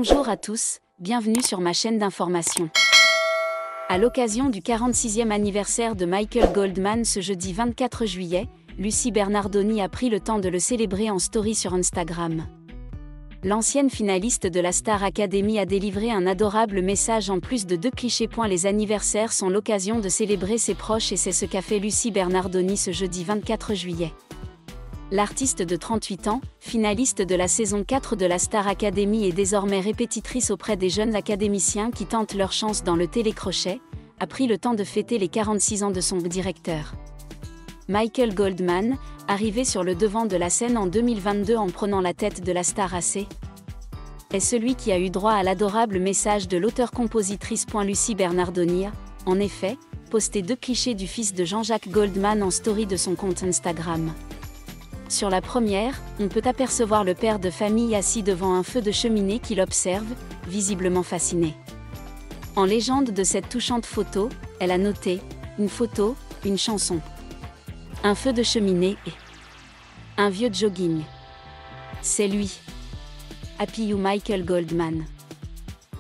Bonjour à tous, bienvenue sur ma chaîne d'information. À l'occasion du 46e anniversaire de Michael Goldman ce jeudi 24 juillet, Lucie Bernardoni a pris le temps de le célébrer en story sur Instagram. L'ancienne finaliste de la Star Academy a délivré un adorable message en plus de 2 clichés. Les anniversaires sont l'occasion de célébrer ses proches et c'est ce qu'a fait Lucie Bernardoni ce jeudi 24 juillet. L'artiste de 38 ans, finaliste de la saison 4 de la Star Academy et désormais répétitrice auprès des jeunes académiciens qui tentent leur chance dans le télécrochet, a pris le temps de fêter les 46 ans de son directeur. Michael Goldman, arrivé sur le devant de la scène en 2022 en prenant la tête de la Star AC, est celui qui a eu droit à l'adorable message de l'auteure-compositrice. Lucie Bernardoni a, en effet, posté 2 clichés du fils de Jean-Jacques Goldman en story de son compte Instagram. Sur la première, on peut apercevoir le père de famille assis devant un feu de cheminée qui l'observe, visiblement fasciné. En légende de cette touchante photo, elle a noté « Une photo, une chanson. Un feu de cheminée et un vieux jogging. C'est lui. Happy You Michael Goldman ».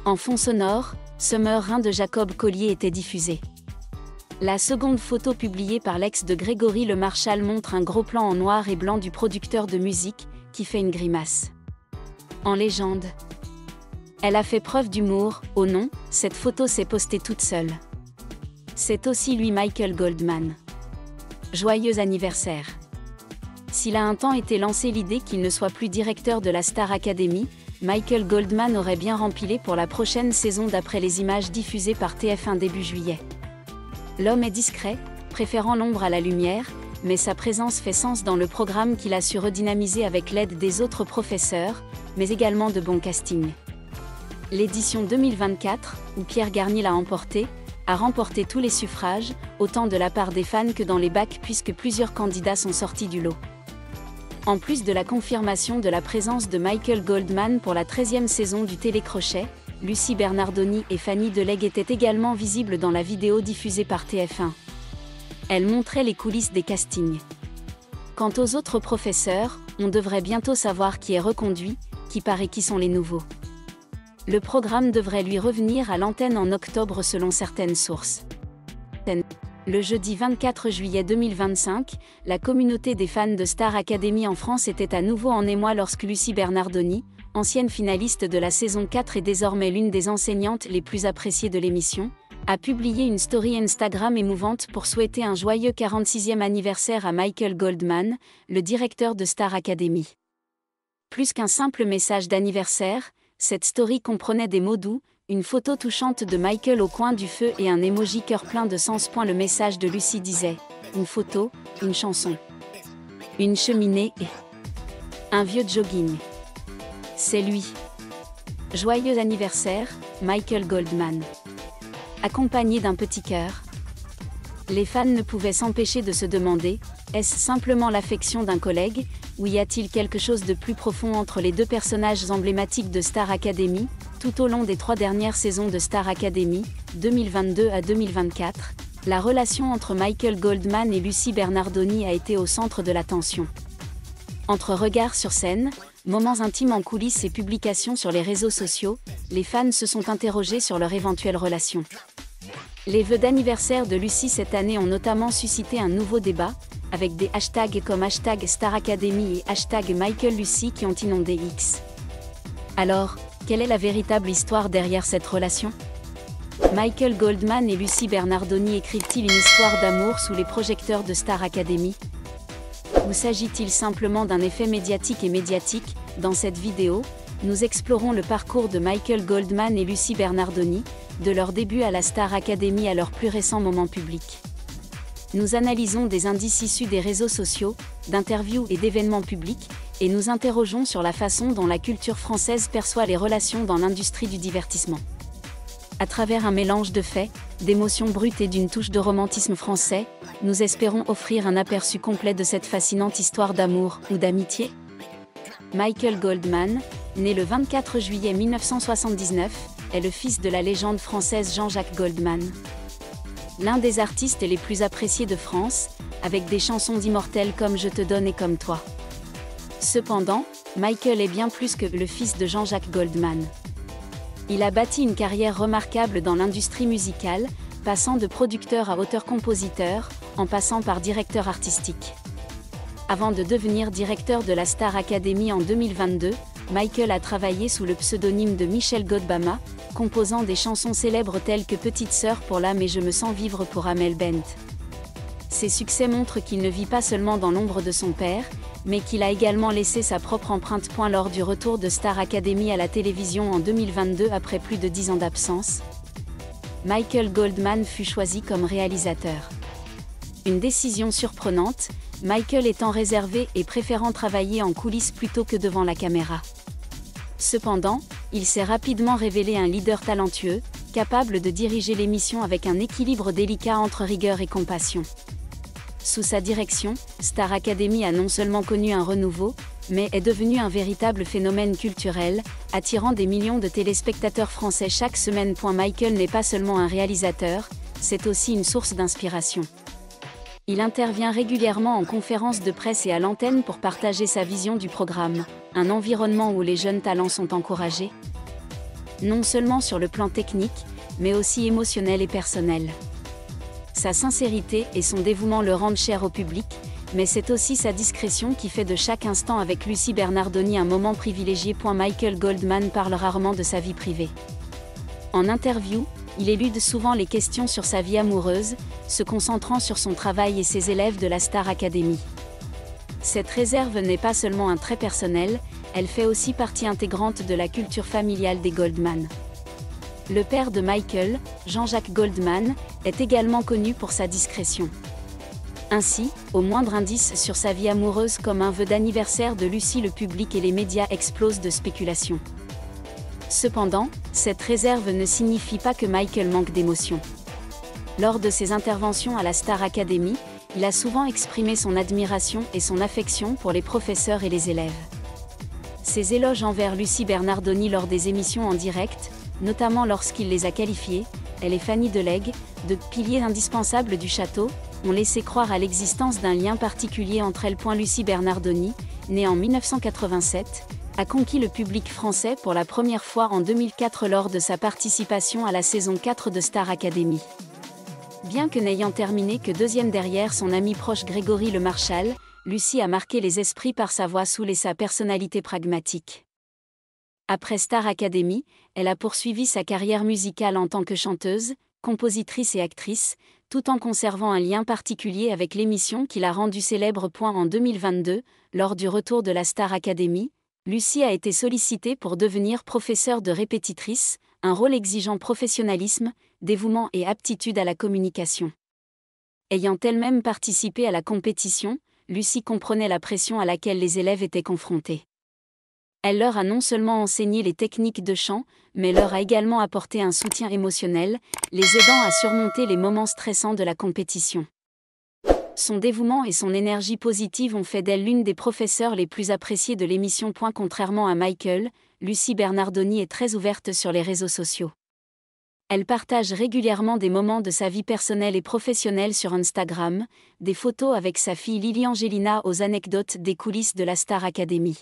En fond sonore, Summer Rain de Jacob Collier était diffusé. La seconde photo publiée par l'ex de Grégory Le Marchal montre un gros plan en noir et blanc du producteur de musique, qui fait une grimace. En légende, elle a fait preuve d'humour. Oh non, cette photo s'est postée toute seule. C'est aussi lui Michael Goldman. Joyeux anniversaire. S'il a un temps été lancé l'idée qu'il ne soit plus directeur de la Star Academy, Michael Goldman aurait bien rempilé pour la prochaine saison d'après les images diffusées par TF1 début juillet. L'homme est discret, préférant l'ombre à la lumière, mais sa présence fait sens dans le programme qu'il a su redynamiser avec l'aide des autres professeurs, mais également de bons castings. L'édition 2024, où Pierre Garnier l'a emporté, a remporté tous les suffrages, autant de la part des fans que dans les bacs puisque plusieurs candidats sont sortis du lot. En plus de la confirmation de la présence de Michael Goldman pour la 13e saison du télécrochet, Lucie Bernardoni et Fanny Deleg étaient également visibles dans la vidéo diffusée par TF1. Elle montrait les coulisses des castings. Quant aux autres professeurs, on devrait bientôt savoir qui est reconduit, qui part et qui sont les nouveaux. Le programme devrait lui revenir à l'antenne en octobre selon certaines sources. Le jeudi 24 juillet 2025, la communauté des fans de Star Academy en France était à nouveau en émoi lorsque Lucie Bernardoni, ancienne finaliste de la saison 4 et désormais l'une des enseignantes les plus appréciées de l'émission, a publié une story Instagram émouvante pour souhaiter un joyeux 46e anniversaire à Michael Goldman, le directeur de Star Academy. Plus qu'un simple message d'anniversaire, cette story comprenait des mots doux, une photo touchante de Michael au coin du feu et un emoji cœur plein de sens. Le message de Lucie disait « Une photo, une chanson. Une cheminée et un vieux jogging. C'est lui. Joyeux anniversaire, Michael Goldman ». Accompagné d'un petit cœur. Les fans ne pouvaient s'empêcher de se demander, est-ce simplement l'affection d'un collègue, ou y a-t-il quelque chose de plus profond entre les deux personnages emblématiques de Star Academy? Tout au long des 3 dernières saisons de Star Academy, 2022 à 2024, la relation entre Michael Goldman et Lucie Bernardoni a été au centre de l'attention. Entre regards sur scène, moments intimes en coulisses et publications sur les réseaux sociaux, les fans se sont interrogés sur leur éventuelle relation. Les vœux d'anniversaire de Lucie cette année ont notamment suscité un nouveau débat, avec des hashtags comme #StarAcademy et #MichaelLucie qui ont inondé X. Alors, quelle est la véritable histoire derrière cette relation? Michael Goldman et Lucie Bernardoni écrivent-ils une histoire d'amour sous les projecteurs de Star Academy? Ou s'agit-il simplement d'un effet médiatique et médiatique? Dans cette vidéo, nous explorons le parcours de Michael Goldman et Lucie Bernardoni, de leur début à la Star Academy à leur plus récent moment public. Nous analysons des indices issus des réseaux sociaux, d'interviews et d'événements publics, et nous interrogeons sur la façon dont la culture française perçoit les relations dans l'industrie du divertissement. À travers un mélange de faits, d'émotions brutes et d'une touche de romantisme français, nous espérons offrir un aperçu complet de cette fascinante histoire d'amour ou d'amitié. Michael Goldman, né le 24 juillet 1979, est le fils de la légende française Jean-Jacques Goldman. L'un des artistes les plus appréciés de France, avec des chansons immortelles comme Je te donne et Comme toi. Cependant, Michael est bien plus que le fils de Jean-Jacques Goldman. Il a bâti une carrière remarquable dans l'industrie musicale, passant de producteur à auteur-compositeur, en passant par directeur artistique. Avant de devenir directeur de la Star Academy en 2022, Michael a travaillé sous le pseudonyme de Michel Godbama, composant des chansons célèbres telles que Petite Sœur pour l'âme et Je me sens vivre pour Amel Bent. Ses succès montrent qu'il ne vit pas seulement dans l'ombre de son père, mais qu'il a également laissé sa propre empreinte. Lors du retour de Star Academy à la télévision en 2022 après plus de 10 ans d'absence, Michael Goldman fut choisi comme réalisateur. Une décision surprenante, Michael étant réservé et préférant travailler en coulisses plutôt que devant la caméra. Cependant, il s'est rapidement révélé un leader talentueux, capable de diriger l'émission avec un équilibre délicat entre rigueur et compassion. Sous sa direction, Star Academy a non seulement connu un renouveau, mais est devenu un véritable phénomène culturel, attirant des millions de téléspectateurs français chaque semaine. Michael n'est pas seulement un réalisateur, c'est aussi une source d'inspiration. Il intervient régulièrement en conférences de presse et à l'antenne pour partager sa vision du programme, un environnement où les jeunes talents sont encouragés, non seulement sur le plan technique, mais aussi émotionnel et personnel. Sa sincérité et son dévouement le rendent cher au public, mais c'est aussi sa discrétion qui fait de chaque instant avec Lucie Bernardoni un moment privilégié. Michael Goldman parle rarement de sa vie privée. En interview, il élude souvent les questions sur sa vie amoureuse, se concentrant sur son travail et ses élèves de la Star Academy. Cette réserve n'est pas seulement un trait personnel, elle fait aussi partie intégrante de la culture familiale des Goldman. Le père de Michael, Jean-Jacques Goldman, est également connu pour sa discrétion. Ainsi, au moindre indice sur sa vie amoureuse comme un vœu d'anniversaire de Lucie, le public et les médias explosent de spéculations. Cependant, cette réserve ne signifie pas que Michael manque d'émotion. Lors de ses interventions à la Star Academy, il a souvent exprimé son admiration et son affection pour les professeurs et les élèves. Ses éloges envers Lucie Bernardoni lors des émissions en direct, notamment lorsqu'il les a qualifiées, elle et Fanny Deleg, de piliers indispensables du château, ont laissé croire à l'existence d'un lien particulier entre elles. Lucie Bernardoni, née en 1987, a conquis le public français pour la première fois en 2004 lors de sa participation à la saison 4 de Star Academy. Bien que n'ayant terminé que deuxième derrière son ami proche Grégory Le Marchal, Lucie a marqué les esprits par sa voix soul et sa personnalité pragmatique. Après Star Academy, elle a poursuivi sa carrière musicale en tant que chanteuse, compositrice et actrice, tout en conservant un lien particulier avec l'émission qui l'a rendue célèbre. En 2022, lors du retour de la Star Academy, Lucie a été sollicitée pour devenir professeure de répétitrice, un rôle exigeant professionnalisme, dévouement et aptitude à la communication. Ayant elle-même participé à la compétition, Lucie comprenait la pression à laquelle les élèves étaient confrontés. Elle leur a non seulement enseigné les techniques de chant, mais leur a également apporté un soutien émotionnel, les aidant à surmonter les moments stressants de la compétition. Son dévouement et son énergie positive ont fait d'elle l'une des professeurs les plus appréciées de l'émission. Contrairement à Michael, Lucie Bernardoni est très ouverte sur les réseaux sociaux. Elle partage régulièrement des moments de sa vie personnelle et professionnelle sur Instagram, des photos avec sa fille Lily Angelina aux anecdotes des coulisses de la Star Academy.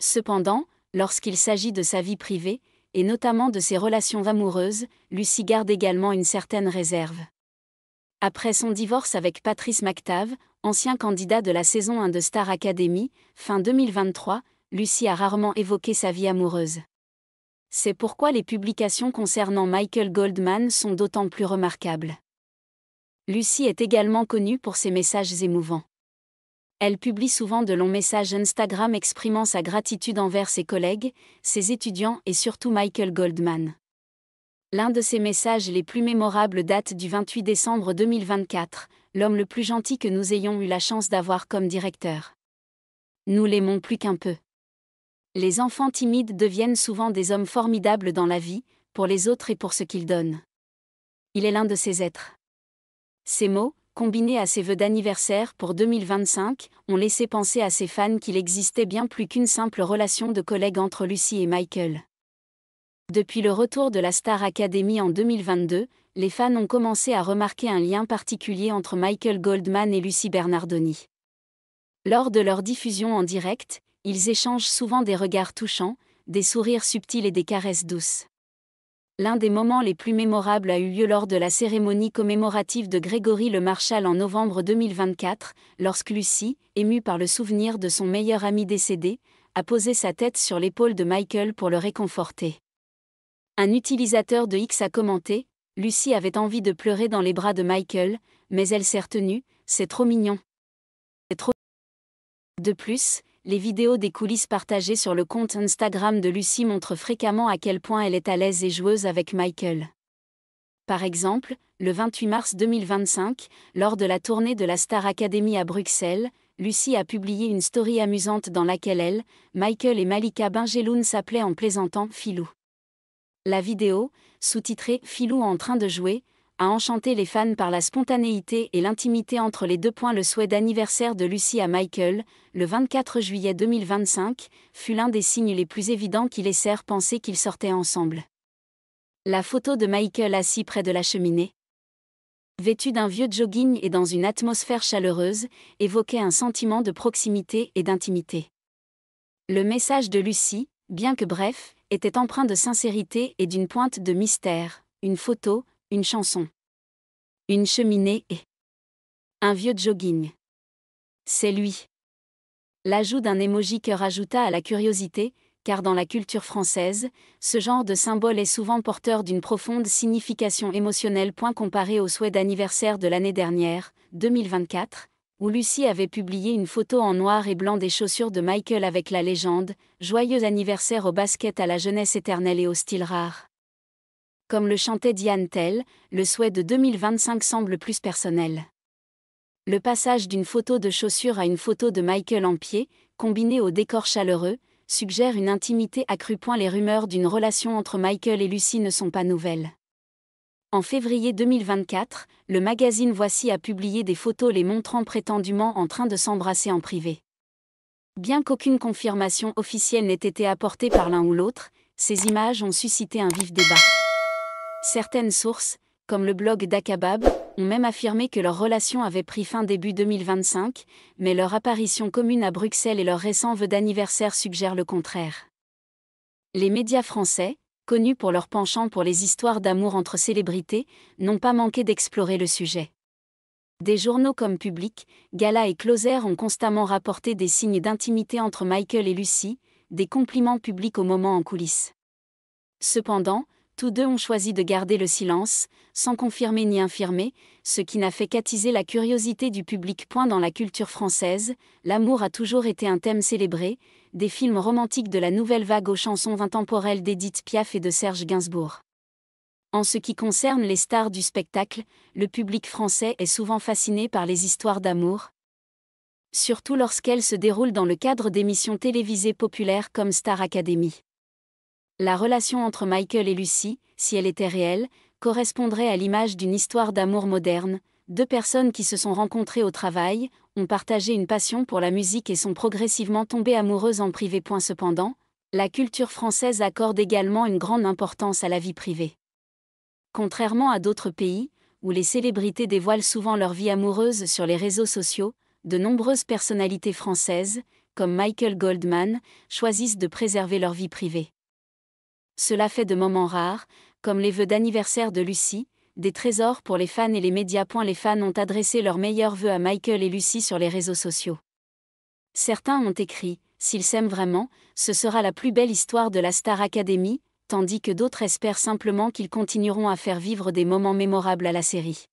Cependant, lorsqu'il s'agit de sa vie privée, et notamment de ses relations amoureuses, Lucie garde également une certaine réserve. Après son divorce avec Patrice McTav, ancien candidat de la saison 1 de Star Academy, fin 2023, Lucie a rarement évoqué sa vie amoureuse. C'est pourquoi les publications concernant Michael Goldman sont d'autant plus remarquables. Lucie est également connue pour ses messages émouvants. Elle publie souvent de longs messages Instagram exprimant sa gratitude envers ses collègues, ses étudiants et surtout Michael Goldman. L'un de ses messages les plus mémorables date du 28 décembre 2024, l'homme le plus gentil que nous ayons eu la chance d'avoir comme directeur. Nous l'aimons plus qu'un peu. Les enfants timides deviennent souvent des hommes formidables dans la vie, pour les autres et pour ce qu'ils donnent. Il est l'un de ces êtres. Ces mots, combinés à ses vœux d'anniversaire pour 2025, ont laissé penser à ses fans qu'il existait bien plus qu'une simple relation de collègue entre Lucie et Michael. Depuis le retour de la Star Academy en 2022, les fans ont commencé à remarquer un lien particulier entre Michael Goldman et Lucie Bernardoni. Lors de leur diffusion en direct, ils échangent souvent des regards touchants, des sourires subtils et des caresses douces. L'un des moments les plus mémorables a eu lieu lors de la cérémonie commémorative de Grégory le Marchal en novembre 2024, lorsque Lucy, émue par le souvenir de son meilleur ami décédé, a posé sa tête sur l'épaule de Michael pour le réconforter. Un utilisateur de X a commenté « Lucy avait envie de pleurer dans les bras de Michael, mais elle s'est retenue, c'est trop mignon. » De plus, les vidéos des coulisses partagées sur le compte Instagram de Lucy montrent fréquemment à quel point elle est à l'aise et joueuse avec Michael. Par exemple, le 28 mars 2025, lors de la tournée de la Star Academy à Bruxelles, Lucy a publié une story amusante dans laquelle elle, Michael et Malika Benjeloun s'appelaient en plaisantant « Filou ». La vidéo, sous-titrée « Filou en train de jouer », a enchanté les fans par la spontanéité et l'intimité entre les deux. Le souhait d'anniversaire de Lucy à Michael, le 24 juillet 2025, fut l'un des signes les plus évidents qui laissèrent penser qu'ils sortaient ensemble. La photo de Michael assis près de la cheminée, vêtu d'un vieux jogging et dans une atmosphère chaleureuse, évoquait un sentiment de proximité et d'intimité. Le message de Lucy, bien que bref, était empreint de sincérité et d'une pointe de mystère. Une photo, une chanson, une cheminée et un vieux jogging. C'est lui. L'ajout d'un emoji cœur ajouta à la curiosité, car dans la culture française, ce genre de symbole est souvent porteur d'une profonde signification émotionnelle. Comparé au souhait d'anniversaire de l'année dernière, 2024, où Lucy avait publié une photo en noir et blanc des chaussures de Michael avec la légende « Joyeux anniversaire au basket à la jeunesse éternelle et au style rare ». Comme le chantait Diane Tell, le souhait de 2025 semble plus personnel. Le passage d'une photo de chaussures à une photo de Michael en pied, combiné au décor chaleureux, suggère une intimité accrue. Les rumeurs d'une relation entre Michael et Lucy ne sont pas nouvelles. En février 2024, le magazine Voici a publié des photos les montrant prétendument en train de s'embrasser en privé. Bien qu'aucune confirmation officielle n'ait été apportée par l'un ou l'autre, ces images ont suscité un vif débat. Certaines sources, comme le blog d'Akabab, ont même affirmé que leur relation avait pris fin début 2025, mais leur apparition commune à Bruxelles et leur récent vœu d'anniversaire suggèrent le contraire. Les médias français, connus pour leur penchant pour les histoires d'amour entre célébrités, n'ont pas manqué d'explorer le sujet. Des journaux comme Public, Gala et Closer ont constamment rapporté des signes d'intimité entre Michael et Lucy, des compliments publics au moment en coulisses. Cependant, tous deux ont choisi de garder le silence, sans confirmer ni infirmer, ce qui n'a fait qu'attiser la curiosité du public. Dans la culture française, l'amour a toujours été un thème célébré, des films romantiques de la nouvelle vague aux chansons intemporelles d'Édith Piaf et de Serge Gainsbourg. En ce qui concerne les stars du spectacle, le public français est souvent fasciné par les histoires d'amour, surtout lorsqu'elles se déroulent dans le cadre d'émissions télévisées populaires comme Star Academy. La relation entre Michael et Lucy, si elle était réelle, correspondrait à l'image d'une histoire d'amour moderne. Deux personnes qui se sont rencontrées au travail, ont partagé une passion pour la musique et sont progressivement tombées amoureuses en privé. Cependant, la culture française accorde également une grande importance à la vie privée. Contrairement à d'autres pays, où les célébrités dévoilent souvent leur vie amoureuse sur les réseaux sociaux, de nombreuses personnalités françaises, comme Michael Goldman, choisissent de préserver leur vie privée. Cela fait de moments rares, comme les vœux d'anniversaire de Lucy, des trésors pour les fans et les médias. Les fans ont adressé leurs meilleurs vœux à Michael et Lucy sur les réseaux sociaux. Certains ont écrit « S'ils s'aiment vraiment, ce sera la plus belle histoire de la Star Academy », tandis que d'autres espèrent simplement qu'ils continueront à faire vivre des moments mémorables à la série.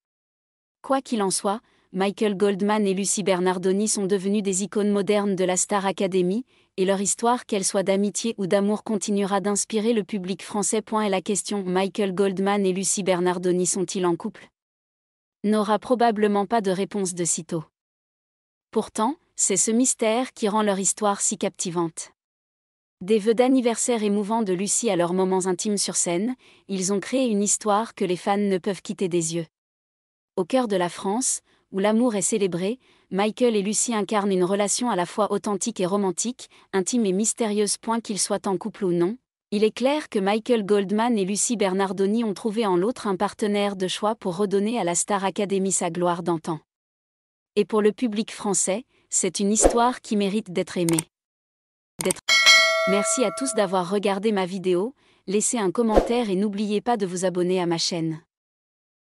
Quoi qu'il en soit, Michael Goldman et Lucy Bernardoni sont devenus des icônes modernes de la Star Academy, et leur histoire, qu'elle soit d'amitié ou d'amour, continuera d'inspirer le public français. Et la question « Michael Goldman et Lucy Bernardoni sont-ils en couple ?», n'aura probablement pas de réponse de sitôt. Pourtant, c'est ce mystère qui rend leur histoire si captivante. Des vœux d'anniversaire émouvants de Lucy à leurs moments intimes sur scène, ils ont créé une histoire que les fans ne peuvent quitter des yeux. Au cœur de la France, où l'amour est célébré, Michael et Lucy incarnent une relation à la fois authentique et romantique, intime et mystérieuse. Qu'ils soient en couple ou non, il est clair que Michael Goldman et Lucy Bernardoni ont trouvé en l'autre un partenaire de choix pour redonner à la Star Academy sa gloire d'antan. Et pour le public français, c'est une histoire qui mérite d'être aimée. Merci à tous d'avoir regardé ma vidéo. laissez un commentaire et n'oubliez pas de vous abonner à ma chaîne.